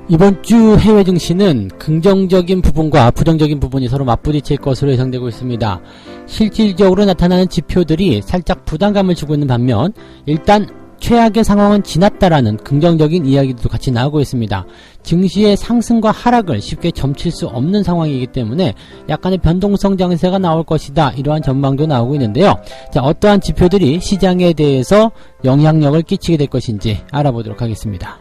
이번 주 해외 증시는 긍정적인 부분과 부정적인 부분이 서로 맞부딪힐 것으로 예상되고 있습니다. 실질적으로 나타나는 지표들이 살짝 부담감을 주고 있는 반면 일단 최악의 상황은 지났다라는 긍정적인 이야기도 같이 나오고 있습니다. 증시의 상승과 하락을 쉽게 점칠 수 없는 상황이기 때문에 약간의 변동성 장세가 나올 것이다, 이러한 전망도 나오고 있는데요. 자, 어떠한 지표들이 시장에 대해서 영향력을 끼치게 될 것인지 알아보도록 하겠습니다.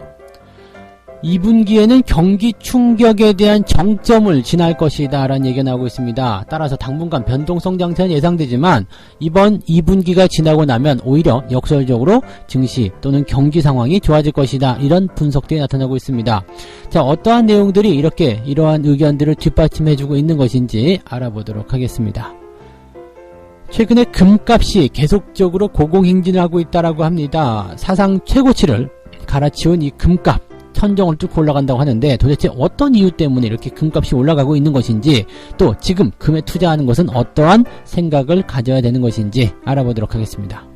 2분기에는 경기 충격에 대한 정점을 지날 것이다 라는 얘기가 나오고 있습니다. 따라서 당분간 변동성 장세는 예상되지만 이번 2분기가 지나고 나면 오히려 역설적으로 증시 또는 경기 상황이 좋아질 것이다, 이런 분석들이 나타나고 있습니다. 자, 어떠한 내용들이 이러한 의견들을 뒷받침해주고 있는 것인지 알아보도록 하겠습니다. 최근에 금값이 계속적으로 고공행진을 하고 있다라고 합니다. 사상 최고치를 갈아치운 이 금값, 천정을 뚫고 올라간다고 하는데 도대체 어떤 이유 때문에 이렇게 금값이 올라가고 있는 것인지, 또 지금 금에 투자하는 것은 어떠한 생각을 가져야 되는 것인지 알아보도록 하겠습니다.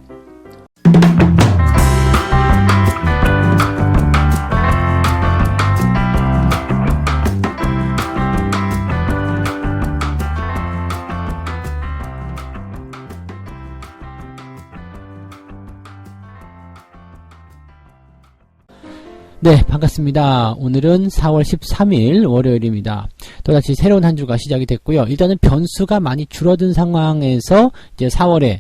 네, 반갑습니다. 오늘은 4월 13일 월요일입니다. 또다시 새로운 한 주가 시작이 됐고요. 일단은 변수가 많이 줄어든 상황에서 이제 4월에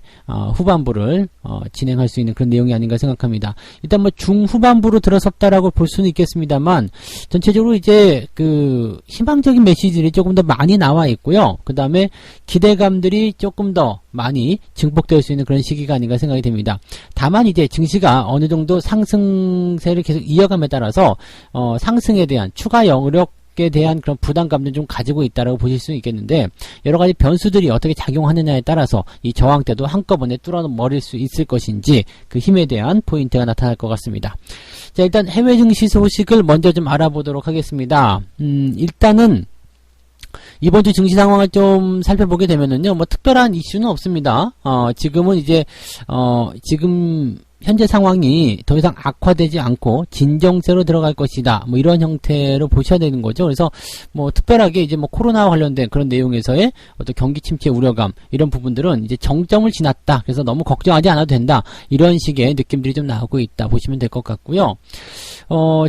후반부를 진행할 수 있는 그런 내용이 아닌가 생각합니다. 일단 뭐 중후반부로 들어섰다라고 볼 수는 있겠습니다만 전체적으로 이제 그 희망적인 메시지들이 조금 더 많이 나와 있고요. 그 다음에 기대감들이 조금 더 많이 증폭될 수 있는 그런 시기가 아닌가 생각이 됩니다. 다만 이제 증시가 어느 정도 상승세를 계속 이어감에 따라서 상승에 대한 추가 영역에 대한 그런 부담감도 좀 가지고 있다라고 보실 수 있겠는데, 여러 가지 변수들이 어떻게 작용하느냐에 따라서 이 저항대도 한꺼번에 뚫어버릴 수 있을 것인지 그 힘에 대한 포인트가 나타날 것 같습니다. 자, 일단 해외 증시 소식을 먼저 좀 알아보도록 하겠습니다. 일단은 이번 주 증시 상황을 좀 살펴보게 되면은요, 뭐 특별한 이슈는 없습니다. 지금은 이제 지금 현재 상황이 더 이상 악화되지 않고 진정세로 들어갈 것이다, 뭐 이런 형태로 보셔야 되는 거죠. 그래서 뭐 특별하게 이제 뭐 코로나와 관련된 그런 내용에서의 어떤 경기 침체 우려감, 이런 부분들은 이제 정점을 지났다, 그래서 너무 걱정하지 않아도 된다, 이런 식의 느낌들이 좀 나오고 있다 보시면 될 것 같고요.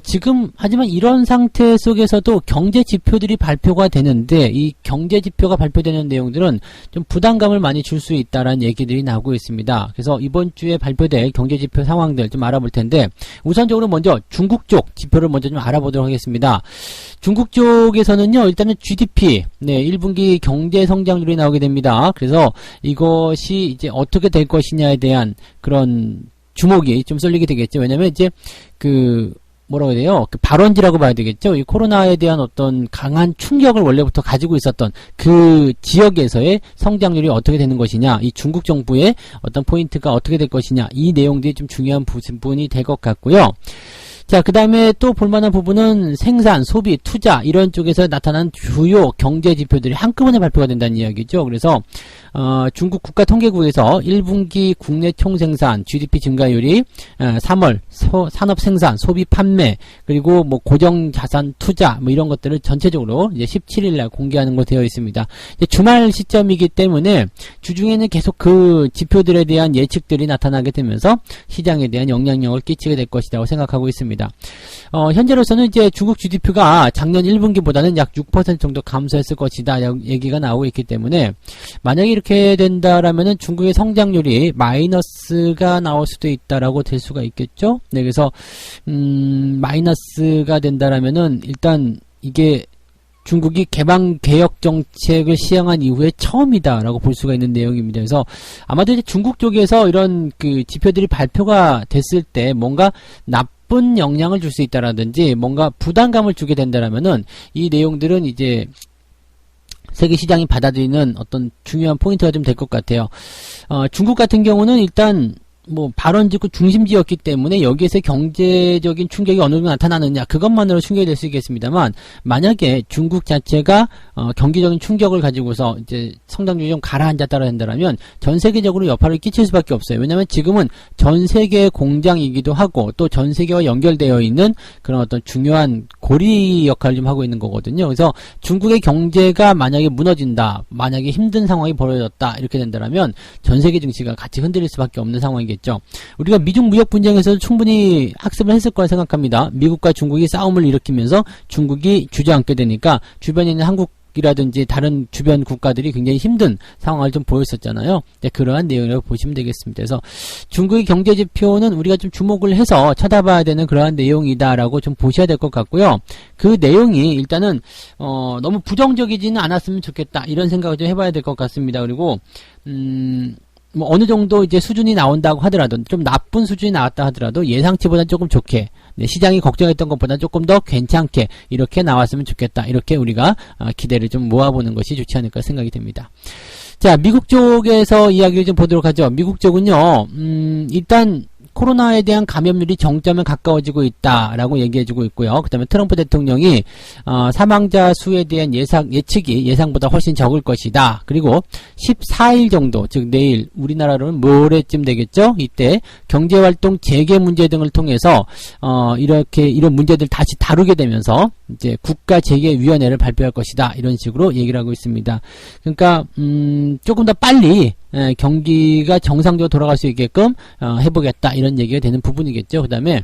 지금 하지만 이런 상태 속에서도 경제 지표들이 발표가 되는데, 이 경제 지표가 발표되는 내용들은 좀 부담감을 많이 줄 수 있다라는 얘기들이 나오고 있습니다. 그래서 이번 주에 발표될 경제 지표 상황들 좀 알아볼 텐데, 우선적으로 먼저 중국 쪽 지표를 먼저 좀 알아보도록 하겠습니다. 중국 쪽에서는요, 일단은 GDP, 1분기 경제 성장률이 나오게 됩니다. 그래서 이것이 이제 어떻게 될 것이냐에 대한 그런 주목이 좀 쏠리게 되겠죠. 왜냐면 이제 뭐라고 해야 돼요? 발원지라고 봐야 되겠죠? 이 코로나에 대한 어떤 강한 충격을 원래부터 가지고 있었던 그 지역에서의 성장률이 어떻게 되는 것이냐, 이 중국 정부의 어떤 포인트가 어떻게 될 것이냐, 이 내용들이 좀 중요한 부분이 될 것 같고요. 자, 그 다음에 또 볼만한 부분은 생산, 소비, 투자, 이런 쪽에서 나타난 주요 경제 지표들이 한꺼번에 발표가 된다는 이야기죠. 그래서 중국 국가통계국에서 1분기 국내 총생산, GDP 증가율이 3월 산업생산, 소비, 판매, 그리고 뭐 고정자산 투자, 뭐 이런 것들을 전체적으로 이제 17일날 공개하는 것으로 되어 있습니다. 이제 주말 시점이기 때문에 주중에는 계속 그 지표들에 대한 예측들이 나타나게 되면서 시장에 대한 영향력을 끼치게 될 것이라고 생각하고 있습니다. 현재로서는 이제 중국 GDP가 작년 1분기보다는 약 6% 정도 감소했을 것이다 얘기가 나오고 있기 때문에, 만약에 이렇게 된다라면은 중국의 성장률이 마이너스가 나올 수도 있다라고 될 수가 있겠죠. 네, 그래서 마이너스가 된다라면은 일단 이게 중국이 개방 개혁 정책을 시행한 이후에 처음이다라고 볼 수가 있는 내용입니다. 그래서 아마도 이제 중국 쪽에서 이런 그 지표들이 발표가 됐을 때 뭔가 나쁜 영향을 줄 수 있다라든지 뭔가 부담감을 주게 된다라면은 이 내용들은 이제 세계 시장이 받아들이는 어떤 중요한 포인트가 좀 될 것 같아요. 중국 같은 경우는 일단 뭐 발원지구 중심지였기 때문에 여기에서 경제적인 충격이 어느 정도 나타나느냐 그것만으로 충격이 될 수 있겠습니다만 만약에 중국 자체가 경기적인 충격을 가지고서 이제 성장률이 좀 가라앉았다라 한다면 전 세계적으로 여파를 끼칠 수밖에 없어요. 왜냐하면 지금은 전 세계의 공장이기도 하고 또 전 세계와 연결되어 있는 그런 어떤 중요한 고리 역할을 좀 하고 있는 거거든요. 그래서 중국의 경제가 만약에 무너진다, 만약에 힘든 상황이 벌어졌다 이렇게 된다면 전 세계 증시가 같이 흔들릴 수밖에 없는 상황이겠죠. 우리가 미중 무역 분쟁에서도 충분히 학습을 했을 거라 생각합니다. 미국과 중국이 싸움을 일으키면서 중국이 주저앉게 되니까 주변에 있는 한국이라든지 다른 주변 국가들이 굉장히 힘든 상황을 좀 보였었잖아요. 네, 그러한 내용이라고 보시면 되겠습니다. 그래서 중국의 경제 지표는 우리가 좀 주목을 해서 쳐다봐야 되는 그러한 내용이다라고 좀 보셔야 될 것 같고요. 그 내용이 일단은 너무 부정적이지는 않았으면 좋겠다 이런 생각을 좀 해봐야 될 것 같습니다. 그리고 뭐 어느 정도 이제 수준이 나온다고 하더라도 좀 나쁜 수준이 나왔다 하더라도 예상치보다 조금 좋게 시장이 걱정했던 것보다 조금 더 괜찮게 이렇게 나왔으면 좋겠다. 이렇게 우리가 기대를 좀 모아보는 것이 좋지 않을까 생각이 됩니다. 자, 미국 쪽에서 이야기를 좀 보도록 하죠. 미국 쪽은요, 일단 코로나에 대한 감염률이 정점에 가까워지고 있다라고 얘기해주고 있고요. 그 다음에 트럼프 대통령이 사망자 수에 대한 예측이 예상보다 훨씬 적을 것이다. 그리고 14일 정도, 즉 내일 우리나라로는 모레쯤 되겠죠. 이때 경제활동 재개 문제 등을 통해서 이렇게 이런 문제들 다시 다루게 되면서 이제 국가재개위원회를 발표할 것이다. 이런 식으로 얘기를 하고 있습니다. 그러니까 조금 더 빨리 경기가 정상적으로 돌아갈 수 있게끔 해보겠다 이런 얘기가 되는 부분이겠죠. 그 다음에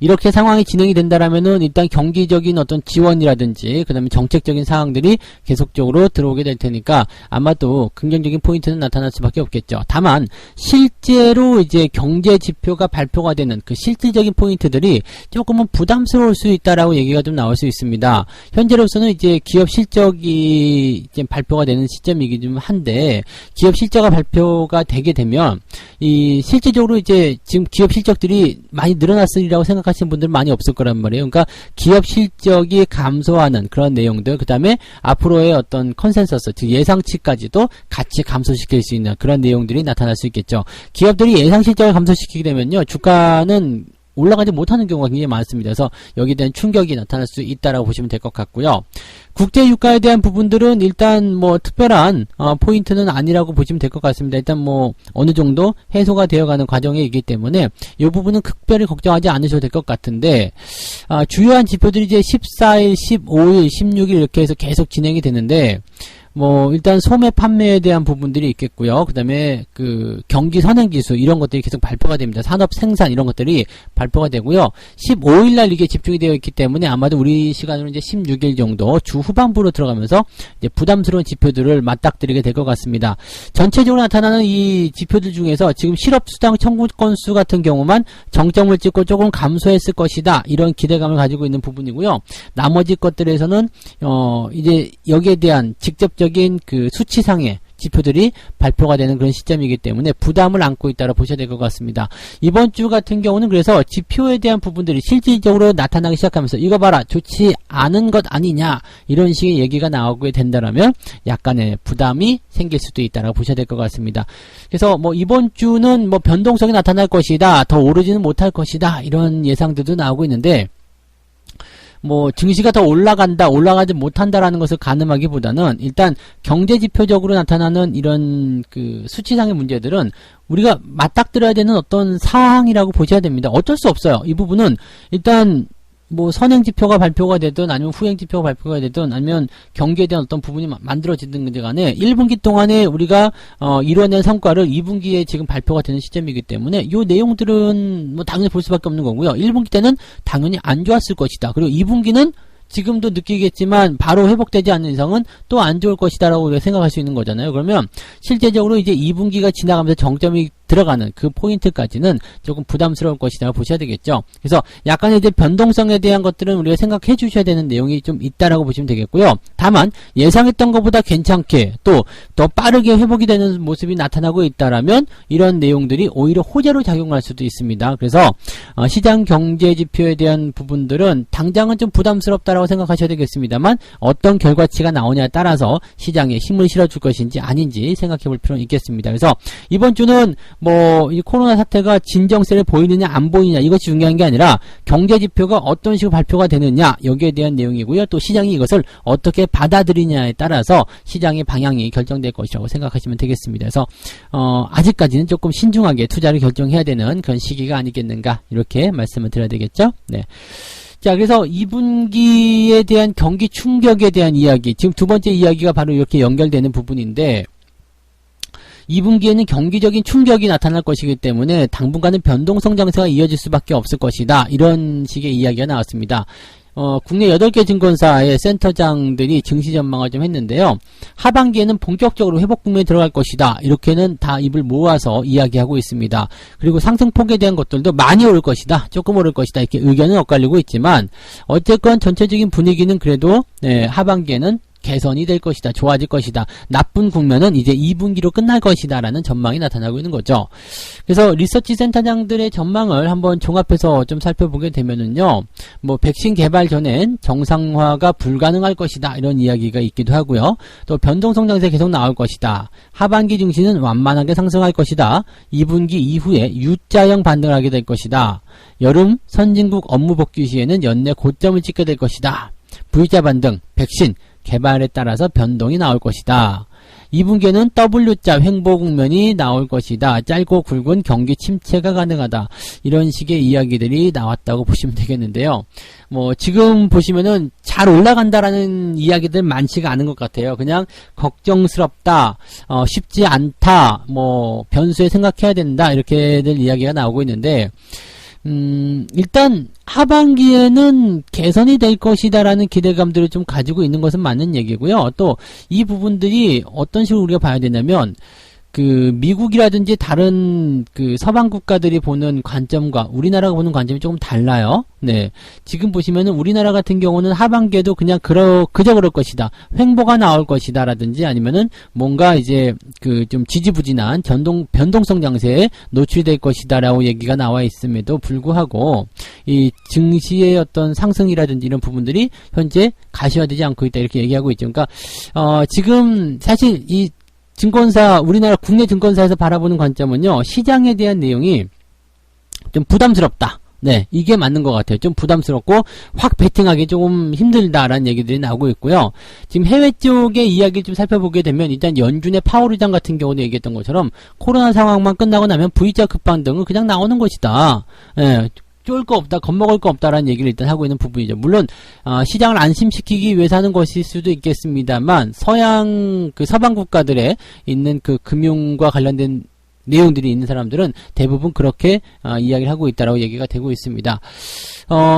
이렇게 상황이 진행이 된다라면은 일단 경기적인 어떤 지원이라든지 그 다음에 정책적인 사항들이 계속적으로 들어오게 될 테니까 아마도 긍정적인 포인트는 나타날 수밖에 없겠죠. 다만 실제로 이제 경제 지표가 발표가 되는 그 실질적인 포인트들이 조금은 부담스러울 수 있다라고 얘기가 좀 나올 수 있습니다. 현재로서는 이제 기업 실적이 이제 발표가 되는 시점이긴 좀 한데 기업 실적가 발표가 되게 되면 이 실질적으로 이제 지금 기업 실적들이 많이 늘어났으리라고 생각하시는 분들 많이 없을 거란 말이에요. 그러니까 기업 실적이 감소하는 그런 내용들, 그 다음에 앞으로의 어떤 컨센서스, 즉 예상치까지도 같이 감소시킬 수 있는 그런 내용들이 나타날 수 있겠죠. 기업들이 예상 실적을 감소시키게 되면요, 주가는 올라가지 못하는 경우가 굉장히 많습니다. 그래서 여기에 대한 충격이 나타날 수 있다라고 보시면 될 것 같고요. 국제 유가에 대한 부분들은 일단 뭐 특별한 포인트는 아니라고 보시면 될 것 같습니다. 일단 뭐 어느 정도 해소가 되어가는 과정에 있기 때문에 이 부분은 특별히 걱정하지 않으셔도 될 것 같은데 주요한 지표들이 이제 14일, 15일, 16일 이렇게 해서 계속 진행이 되는데 뭐 일단 소매 판매에 대한 부분들이 있겠고요. 그 다음에 그 경기 선행지수 이런 것들이 계속 발표가 됩니다. 산업 생산 이런 것들이 발표가 되고요. 15일날 이게 집중이 되어 있기 때문에 아마도 우리 시간으로 이제 16일 정도 주 후반부로 들어가면서 이제 부담스러운 지표들을 맞닥뜨리게 될 것 같습니다. 전체적으로 나타나는 이 지표들 중에서 지금 실업수당 청구 건수 같은 경우만 정점을 찍고 조금 감소했을 것이다. 이런 기대감을 가지고 있는 부분이고요. 나머지 것들에서는 이제 여기에 대한 직접적인 그 수치상의 지표들이 발표가 되는 그런 시점이기 때문에 부담을 안고 있다고 보셔야 될 것 같습니다. 이번 주 같은 경우는 그래서 지표에 대한 부분들이 실질적으로 나타나기 시작하면서 이거 봐라 좋지 않은 것 아니냐 이런 식의 얘기가 나오게 된다면 약간의 부담이 생길 수도 있다고 보셔야 될 것 같습니다. 그래서 뭐 이번 주는 뭐 변동성이 나타날 것이다, 더 오르지는 못할 것이다 이런 예상들도 나오고 있는데 뭐 증시가 더 올라가지 못한다라는 것을 가늠하기보다는 일단 경제지표적으로 나타나는 이런 그 수치상의 문제들은 우리가 맞닥뜨려야 되는 어떤 사항이라고 보셔야 됩니다. 어쩔 수 없어요. 이 부분은 일단 뭐 선행지표가 발표가 되든 아니면 후행지표가 발표가 되든 아니면 경기에 대한 어떤 부분이 만들어지든 간에 1분기 동안에 우리가 이뤄낸 성과를 2분기에 지금 발표가 되는 시점이기 때문에 이 내용들은 뭐 당연히 볼 수밖에 없는 거고요. 1분기 때는 당연히 안 좋았을 것이다. 그리고 2분기는 지금도 느끼겠지만 바로 회복되지 않는 이상은 또 안 좋을 것이다 라고 생각할 수 있는 거잖아요. 그러면 실제적으로 이제 2분기가 지나가면서 정점이 들어가는 그 포인트까지는 조금 부담스러울 것이다 보셔야 되겠죠. 그래서 약간의 이제 변동성에 대한 것들은 우리가 생각해 주셔야 되는 내용이 좀 있다라고 보시면 되겠고요. 다만 예상했던 것보다 괜찮게 또 더 빠르게 회복이 되는 모습이 나타나고 있다라면 이런 내용들이 오히려 호재로 작용할 수도 있습니다. 그래서 시장 경제 지표에 대한 부분들은 당장은 좀 부담스럽다라고 생각하셔야 되겠습니다만 어떤 결과치가 나오냐에 따라서 시장에 힘을 실어줄 것인지 아닌지 생각해 볼 필요는 있겠습니다. 그래서 이번 주는 뭐 이 코로나 사태가 진정세를 보이느냐 안 보이느냐 이것이 중요한 게 아니라 경제 지표가 어떤 식으로 발표가 되느냐 여기에 대한 내용이고요. 또 시장이 이것을 어떻게 받아들이냐에 따라서 시장의 방향이 결정될 것이라고 생각하시면 되겠습니다. 그래서 아직까지는 조금 신중하게 투자를 결정해야 되는 그런 시기가 아니겠는가 이렇게 말씀을 드려야 되겠죠. 네. 자, 그래서 2분기에 대한 경기 충격에 대한 이야기, 지금 두 번째 이야기가 바로 이렇게 연결되는 부분인데 2분기에는 경기적인 충격이 나타날 것이기 때문에 당분간은 변동성 장세가 이어질 수밖에 없을 것이다. 이런 식의 이야기가 나왔습니다. 국내 8개 증권사의 센터장들이 증시 전망을 좀 했는데요. 하반기에는 본격적으로 회복 국면에 들어갈 것이다. 이렇게는 다 입을 모아서 이야기하고 있습니다. 그리고 상승폭에 대한 것들도 많이 오를 것이다. 조금 오를 것이다. 이렇게 의견은 엇갈리고 있지만 어쨌건 전체적인 분위기는 그래도 하반기에는 개선이 될 것이다. 좋아질 것이다. 나쁜 국면은 이제 2분기로 끝날 것이다. 라는 전망이 나타나고 있는 거죠. 그래서 리서치 센터장들의 전망을 한번 종합해서 좀 살펴보게 되면은요. 뭐 백신 개발 전엔 정상화가 불가능할 것이다. 이런 이야기가 있기도 하고요. 또 변동성 장세 계속 나올 것이다. 하반기 증시는 완만하게 상승할 것이다. 2분기 이후에 U자형 반등을 하게 될 것이다. 여름 선진국 업무 복귀 시에는 연내 고점을 찍게 될 것이다. V자 반등, 백신 개발에 따라서 변동이 나올 것이다. 2분기에는 W자 횡보 국면이 나올 것이다. 짧고 굵은 경기 침체가 가능하다. 이런 식의 이야기들이 나왔다고 보시면 되겠는데요. 뭐 지금 보시면은 잘 올라간다라는 이야기들 많지가 않은 것 같아요. 그냥 걱정스럽다, 쉽지 않다, 뭐 변수에 생각해야 된다 이렇게들 이야기가 나오고 있는데 일단 하반기에는 개선이 될 것이다라는 기대감들을 좀 가지고 있는 것은 맞는 얘기고요. 또 이 부분들이 어떤 식으로 우리가 봐야 되냐면 그 미국이라든지 다른 그 서방 국가들이 보는 관점과 우리나라가 보는 관점이 조금 달라요. 네. 지금 보시면은 우리나라 같은 경우는 하반기에도 그냥 그저 그럴 것이다. 횡보가 나올 것이다. 라든지 아니면은 뭔가 이제 그 좀 지지부진한 변동성 장세에 노출될 것이다. 라고 얘기가 나와 있음에도 불구하고 이 증시의 어떤 상승이라든지 이런 부분들이 현재 가시화되지 않고 있다. 이렇게 얘기하고 있죠. 그러니까, 지금 사실 이 증권사, 우리나라 국내 증권사에서 바라보는 관점은요, 시장에 대한 내용이 좀 부담스럽다. 네, 이게 맞는 것 같아요. 좀 부담스럽고 확 베팅하기 조금 힘들다라는 얘기들이 나오고 있고요. 지금 해외 쪽의 이야기를 좀 살펴보게 되면 일단 연준의 파월 의장 같은 경우도 얘기했던 것처럼 코로나 상황만 끝나고 나면 V자 급반등은 그냥 나오는 것이다. 네, 쫄 거 없다, 겁먹을 거 없다라는 얘기를 일단 하고 있는 부분이죠. 물론 시장을 안심시키기 위해서 하는 것일 수도 있겠습니다만 서양 그 서방 국가들에 있는 그 금융과 관련된 내용들이 있는 사람들은 대부분 그렇게 이야기를 하고 있다라고 얘기가 되고 있습니다.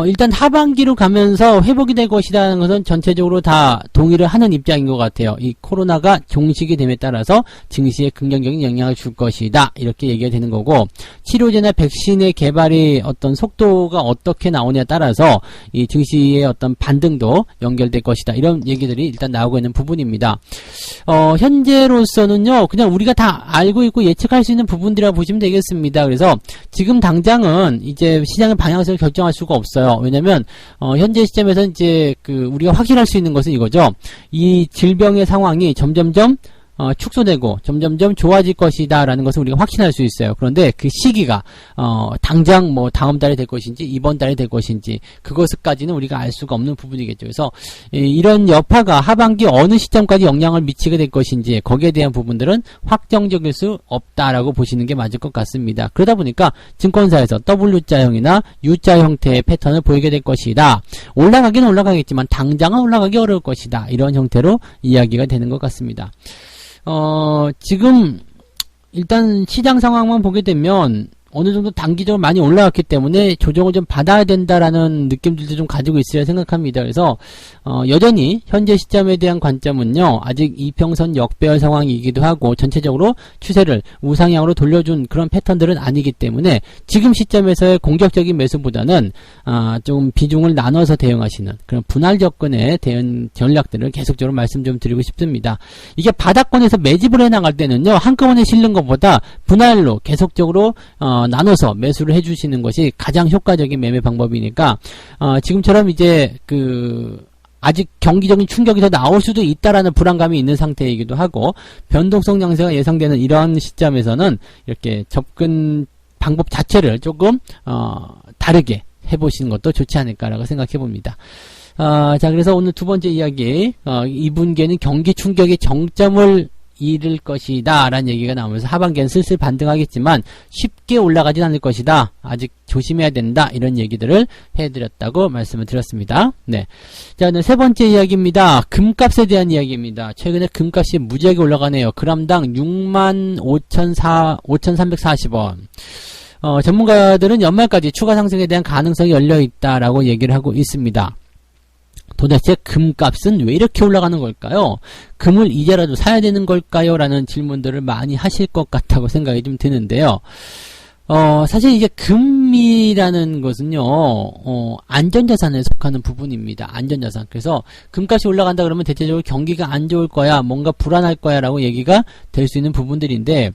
일단 하반기로 가면서 회복이 될 것이라는 것은 전체적으로 다 동의를 하는 입장인 것 같아요. 이 코로나가 종식이 됨에 따라서 증시에 긍정적인 영향을 줄 것이다. 이렇게 얘기가 되는 거고 치료제나 백신의 개발이 어떤 속도가 어떻게 나오냐에 따라서 이 증시의 어떤 반등도 연결될 것이다. 이런 얘기들이 일단 나오고 있는 부분입니다. 현재로서는요. 그냥 우리가 다 알고 있고 예측할 수 있는 부분들이라고 보시면 되겠습니다. 그래서 지금 당장은 이제 시장의 방향성을 결정할 수가 없어요. 왜냐면 현재 시점에서 이제 그 우리가 확인할 수 있는 것은 이거죠. 이 질병의 상황이 점점점 축소되고 점점점 좋아질 것이다 라는 것을 우리가 확신할 수 있어요. 그런데 그 시기가 당장 뭐 다음 달에 될 것인지 이번 달에 될 것인지 그것까지는 우리가 알 수가 없는 부분이겠죠. 그래서 이런 여파가 하반기 어느 시점까지 영향을 미치게 될 것인지 거기에 대한 부분들은 확정적일 수 없다라고 보시는 게 맞을 것 같습니다. 그러다 보니까 증권사에서 W자형이나 U자 형태의 패턴을 보이게 될 것이다. 올라가기는 올라가겠지만 당장은 올라가기 어려울 것이다. 이런 형태로 이야기가 되는 것 같습니다. 지금 일단 시장 상황만 보게 되면 어느 정도 단기적으로 많이 올라왔기 때문에 조정을 좀 받아야 된다라는 느낌들도 좀 가지고 있으려 생각합니다. 그래서 여전히 현재 시점에 대한 관점은요. 아직 이평선 역배열 상황이기도 하고 전체적으로 추세를 우상향으로 돌려준 그런 패턴들은 아니기 때문에 지금 시점에서의 공격적인 매수보다는 좀 비중을 나눠서 대응하시는 그런 분할 접근의 대응 전략들을 계속적으로 말씀 좀 드리고 싶습니다. 이게 바닥권에서 매집을 해나갈 때는요. 한꺼번에 실는 것보다 분할로 계속적으로 나눠서 매수를 해주시는 것이 가장 효과적인 매매 방법이니까 지금처럼 이제 그 아직 경기적인 충격이 더 나올 수도 있다라는 불안감이 있는 상태이기도 하고, 변동성 양세가 예상되는 이런 시점에서는 이렇게 접근 방법 자체를 조금 다르게 해보시는 것도 좋지 않을까라고 생각해 봅니다. 자, 그래서 오늘 두 번째 이야기, 2분기에는 경기 충격의 정점을 이를 것이다 라는 얘기가 나오면서 하반기에는 슬슬 반등하겠지만 쉽게 올라가진 않을 것이다, 아직 조심해야 된다, 이런 얘기들을 해드렸다고 말씀을 드렸습니다. 네. 자, 오늘 세 번째 이야기입니다. 금값에 대한 이야기입니다. 최근에 금값이 무지하게 올라가네요. 그람당 65,340원. 전문가들은 연말까지 추가 상승에 대한 가능성이 열려있다라고 얘기를 하고 있습니다. 도대체 금값은 왜 이렇게 올라가는 걸까요? 금을 이제라도 사야 되는 걸까요? 라는 질문들을 많이 하실 것 같다고 생각이 좀 드는데요. 사실 이제 금이라는 것은요, 안전자산에 속하는 부분입니다. 안전자산. 그래서 금값이 올라간다 그러면 대체적으로 경기가 안 좋을 거야, 뭔가 불안할 거야 라고 얘기가 될 수 있는 부분들인데,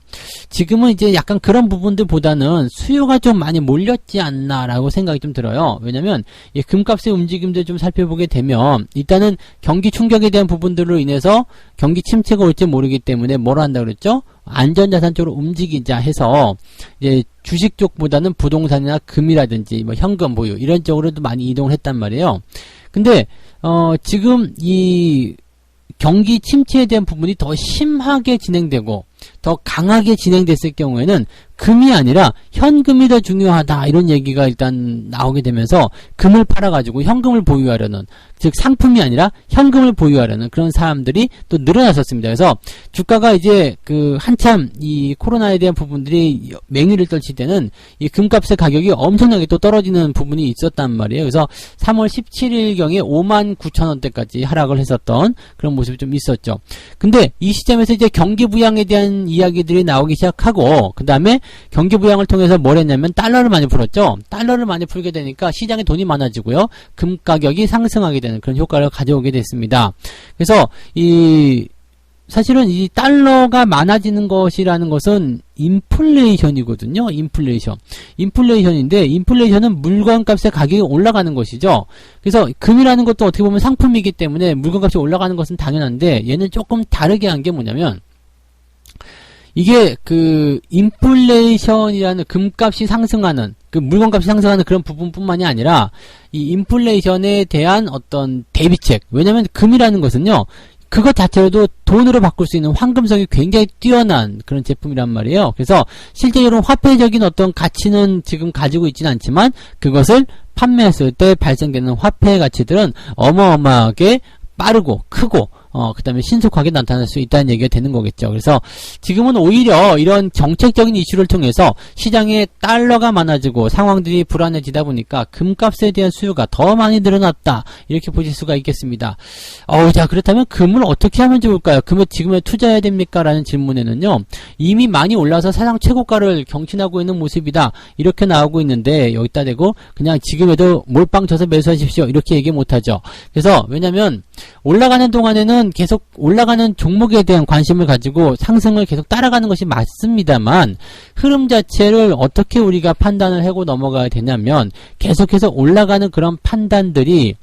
지금은 이제 약간 그런 부분들보다는 수요가 좀 많이 몰렸지 않나 라고 생각이 좀 들어요. 왜냐면 이 금값의 움직임들 좀 살펴보게 되면, 일단은 경기 충격에 대한 부분들로 인해서 경기 침체가 올지 모르기 때문에 뭐라 한다 그랬죠? 안전자산 쪽으로 움직이자 해서 이제 주식 쪽보다는 부동산이나 금이라든지 뭐 현금 보유 이런 쪽으로도 많이 이동을 했단 말이에요. 근데 지금 이 경기 침체에 대한 부분이 더 심하게 진행되고 더 강하게 진행됐을 경우에는 금이 아니라 현금이 더 중요하다, 이런 얘기가 일단 나오게 되면서 금을 팔아가지고 현금을 보유하려는, 즉 상품이 아니라 현금을 보유하려는 그런 사람들이 또 늘어났었습니다. 그래서 주가가 이제 한참 이 코로나에 대한 부분들이 맹위를 떨칠 때는 이 금값의 가격이 엄청나게 또 떨어지는 부분이 있었단 말이에요. 그래서 3월 17일경에 59,000원대까지 하락을 했었던 그런 모습이 좀 있었죠. 근데 이 시점에서 이제 경기 부양에 대한 이야기들이 나오기 시작하고, 그 다음에 경기 부양을 통해서 뭘 했냐면 달러를 많이 풀었죠. 달러를 많이 풀게 되니까 시장에 돈이 많아지고요, 금 가격이 상승하게 되는 그런 효과를 가져오게 됐습니다. 그래서 사실은 이 달러가 많아지는 것이라는 것은 인플레이션이거든요. 인플레이션인데, 인플레이션은 물건값의 가격이 올라가는 것이죠. 그래서 금이라는 것도 어떻게 보면 상품이기 때문에 물건값이 올라가는 것은 당연한데, 얘는 조금 다르게 한 게 뭐냐면, 이게 인플레이션이라는 금값이 상승하는, 물건값이 상승하는 그런 부분뿐만이 아니라 이 인플레이션에 대한 어떤 대비책. 왜냐면 금이라는 것은요, 그것 자체로도 돈으로 바꿀 수 있는 황금성이 굉장히 뛰어난 그런 제품이란 말이에요. 그래서 실제로는 화폐적인 어떤 가치는 지금 가지고 있지는 않지만 그것을 판매했을 때 발생되는 화폐의 가치들은 어마어마하게 빠르고 크고 그 다음에 신속하게 나타날 수 있다는 얘기가 되는 거겠죠. 그래서 지금은 오히려 이런 정책적인 이슈를 통해서 시장에 달러가 많아지고 상황들이 불안해지다 보니까 금값에 대한 수요가 더 많이 늘어났다, 이렇게 보실 수가 있겠습니다. 자, 그렇다면 금을 어떻게 하면 좋을까요? 금에 지금에 투자해야 됩니까? 라는 질문에는요, 이미 많이 올라서 사상 최고가를 경신하고 있는 모습이다, 이렇게 나오고 있는데, 여기다 대고 그냥 지금에도 몰빵 쳐서 매수하십시오, 이렇게 얘기 못하죠. 그래서 왜냐면 올라가는 동안에는 계속 올라가는 종목에 대한 관심을 가지고 상승을 계속 따라가는 것이 맞습니다만, 흐름 자체를 어떻게 우리가 판단을 하고 넘어가야 되냐면, 계속해서 올라가는 그런 판단들이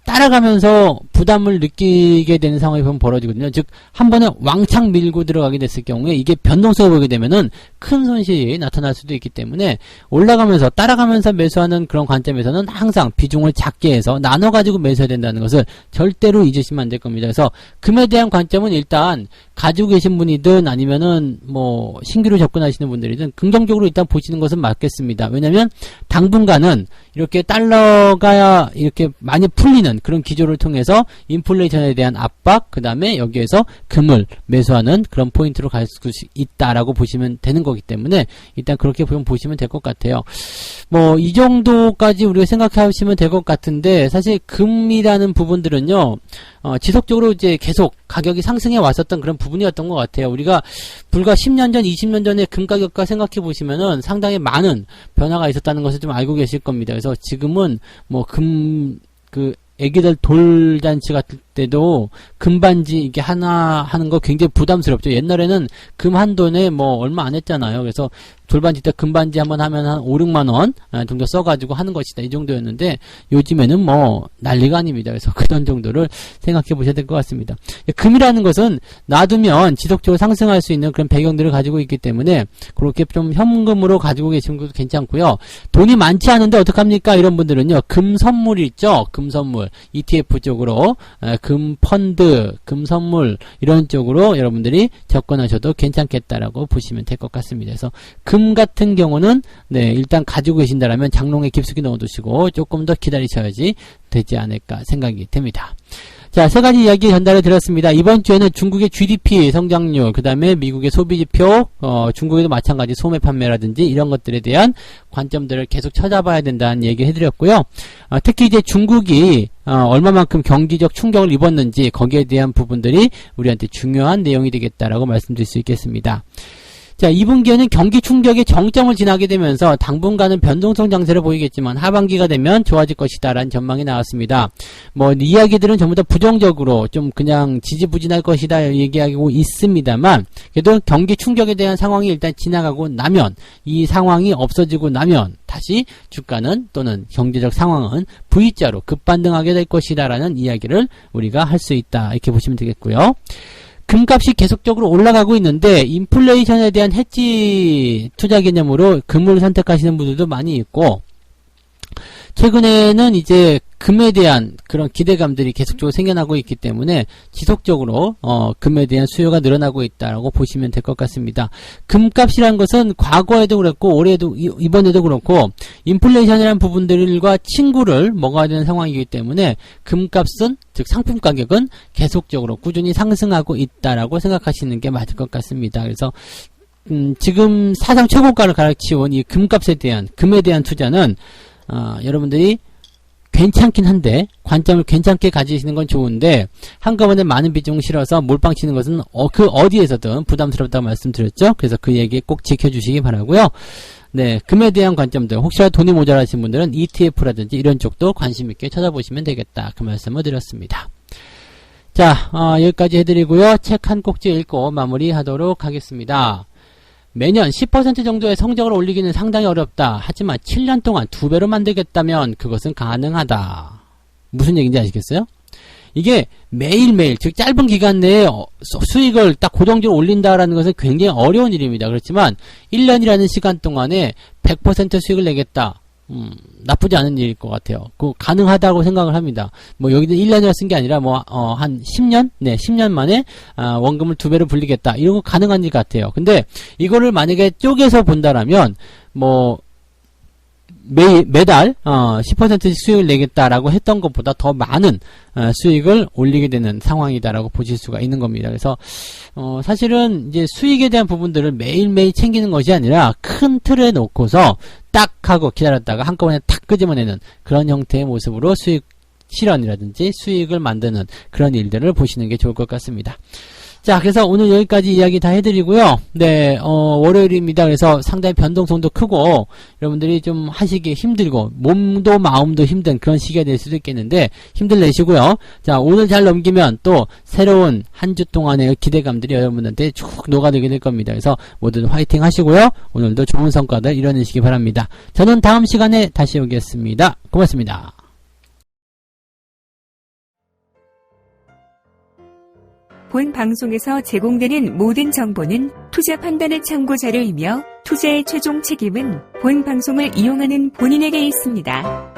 따라가면서 부담을 느끼게 되는 상황이 벌어지거든요. 즉, 한 번에 왕창 밀고 들어가게 됐을 경우에 이게 변동성을 보게 되면은 큰 손실이 나타날 수도 있기 때문에, 올라가면서 따라가면서 매수하는 그런 관점에서는 항상 비중을 작게 해서 나눠가지고 매수해야 된다는 것을 절대로 잊으시면 안 될 겁니다. 그래서 금에 대한 관점은 일단 가지고 계신 분이든 아니면은 뭐 신규로 접근하시는 분들이든 긍정적으로 일단 보시는 것은 맞겠습니다. 왜냐면 당분간은 이렇게 달러가 이렇게 많이 풀리는 그런 기조를 통해서 인플레이션에 대한 압박, 그 다음에 여기에서 금을 매수하는 그런 포인트로 갈 수 있다라고 보시면 되는 거기 때문에 일단 그렇게 보시면 될 것 같아요. 뭐 이 정도까지 우리가 생각하시면 될 것 같은데, 사실 금이라는 부분들은요, 지속적으로 이제 계속 가격이 상승해 왔었던 그런 부분이었던 것 같아요. 우리가 불과 10년 전, 20년 전에 금 가격과 생각해 보시면은 상당히 많은 변화가 있었다는 것을 좀 알고 계실 겁니다. 그래서 지금은 뭐 애기들 돌잔치 때도 금반지 이게 하나 하는 거 굉장히 부담스럽죠. 옛날에는 금 한 돈에 뭐 얼마 안 했잖아요. 그래서 돌반지 때 금반지 한번 하면 한 5, 6만 원 정도 써가지고 하는 것이다. 이 정도였는데 요즘에는 뭐 난리가 아닙니다. 그래서 그런 정도를 생각해 보셔야 될 것 같습니다. 금이라는 것은 놔두면 지속적으로 상승할 수 있는 그런 배경들을 가지고 있기 때문에 그렇게 좀 현금으로 가지고 계시는 것도 괜찮고요. 돈이 많지 않은데 어떡합니까? 이런 분들은요. 금 선물이 있죠. 금 선물. ETF 쪽으로 금 펀드, 금 선물 이런 쪽으로 여러분들이 접근하셔도 괜찮겠다라고 보시면 될 것 같습니다. 그래서 금 같은 경우는 일단 가지고 계신다라면 장롱에 깊숙이 넣어두시고 조금 더 기다리셔야지 되지 않을까 생각이 됩니다. 자, 세 가지 이야기 전달해 드렸습니다. 이번 주에는 중국의 GDP 성장률, 그 다음에 미국의 소비지표, 중국에도 마찬가지 소매 판매라든지 이런 것들에 대한 관점들을 계속 찾아봐야 된다는 얘기 해드렸고요. 특히 이제 중국이 얼마만큼 경기적 충격을 입었는지 거기에 대한 부분들이 우리한테 중요한 내용이 되겠다라고 말씀드릴 수 있겠습니다. 자, 2분기에는 경기 충격의 정점을 지나게 되면서 당분간은 변동성 장세를 보이겠지만 하반기가 되면 좋아질 것이다 라는 전망이 나왔습니다. 뭐 이야기들은 전부 다 부정적으로 좀 그냥 지지부진할 것이다 얘기하고 있습니다만 그래도 경기 충격에 대한 상황이 일단 지나가고 나면 이 상황이 없어지고 나면 다시 주가는 또는 경제적 상황은 V자로 급반등하게 될 것이다 라는 이야기를 우리가 할 수 있다 이렇게 보시면 되겠고요. 금값이 계속적으로 올라가고 있는데 인플레이션에 대한 해지 투자 개념으로 금을 선택하시는 분들도 많이 있고 최근에는 이제 금에 대한 그런 기대감들이 계속적으로 생겨나고 있기 때문에 지속적으로 금에 대한 수요가 늘어나고 있다라고 보시면 될 것 같습니다. 금값이란 것은 과거에도 그랬고 올해도 이번에도 그렇고 인플레이션이라는 부분들과 친구를 먹어야 되는 상황이기 때문에 금값은 즉 상품 가격은 계속적으로 꾸준히 상승하고 있다라고 생각하시는 게 맞을 것 같습니다. 그래서 지금 사상 최고가를 갈아치운 이 금값에 대한 금에 대한 투자는 여러분들이 괜찮긴 한데 관점을 괜찮게 가지시는 건 좋은데 한꺼번에 많은 비중을 실어서 몰빵 치는 것은 그 어디에서든 부담스럽다고 말씀드렸죠. 그래서 그 얘기 꼭 지켜주시기 바라고요. 네, 금에 대한 관점들 혹시라도 돈이 모자라신 분들은 ETF라든지 이런 쪽도 관심 있게 찾아보시면 되겠다 그 말씀을 드렸습니다. 자, 여기까지 해드리고요. 책 한 꼭지 읽고 마무리하도록 하겠습니다. 매년 10% 정도의 성적을 올리기는 상당히 어렵다. 하지만 7년 동안 2배로 만들겠다면 그것은 가능하다. 무슨 얘기인지 아시겠어요? 이게 매일매일 즉 짧은 기간 내에 수익을 딱 고정적으로 올린다라는 것은 굉장히 어려운 일입니다. 그렇지만 1년이라는 시간 동안에 100% 수익을 내겠다. 나쁘지 않은 일일 것 같아요. 가능하다고 생각을 합니다. 뭐, 여기도 1년이라 쓴 게 아니라, 한 10년? 네, 10년 만에, 원금을 2배로 불리겠다. 이런 거 가능한 일 같아요. 근데, 이거를 만약에 쪼개서 본다라면, 매달 10%씩 수익을 내겠다라고 했던 것보다 더 많은 수익을 올리게 되는 상황이다라고 보실 수가 있는 겁니다. 그래서 사실은 이제 수익에 대한 부분들을 매일매일 챙기는 것이 아니라 큰 틀에 놓고서 딱 하고 기다렸다가 한꺼번에 탁 끄집어내는 그런 형태의 모습으로 수익 실현이라든지 수익을 만드는 그런 일들을 보시는 게 좋을 것 같습니다. 자, 그래서 오늘 여기까지 이야기 다 해드리고요. 네, 월요일입니다. 그래서 상당히 변동성도 크고, 여러분들이 좀 하시기 힘들고, 몸도 마음도 힘든 그런 시기가 될 수도 있겠는데, 힘들 내시고요. 자, 오늘 잘 넘기면 또 새로운 한 주 동안의 기대감들이 여러분한테 쭉 녹아들게 될 겁니다. 그래서 모두 화이팅 하시고요. 오늘도 좋은 성과들 이뤄내시기 바랍니다. 저는 다음 시간에 다시 오겠습니다. 고맙습니다. 본 방송에서 제공되는 모든 정보는 투자 판단의 참고 자료이며 투자의 최종 책임은 본 방송을 이용하는 본인에게 있습니다.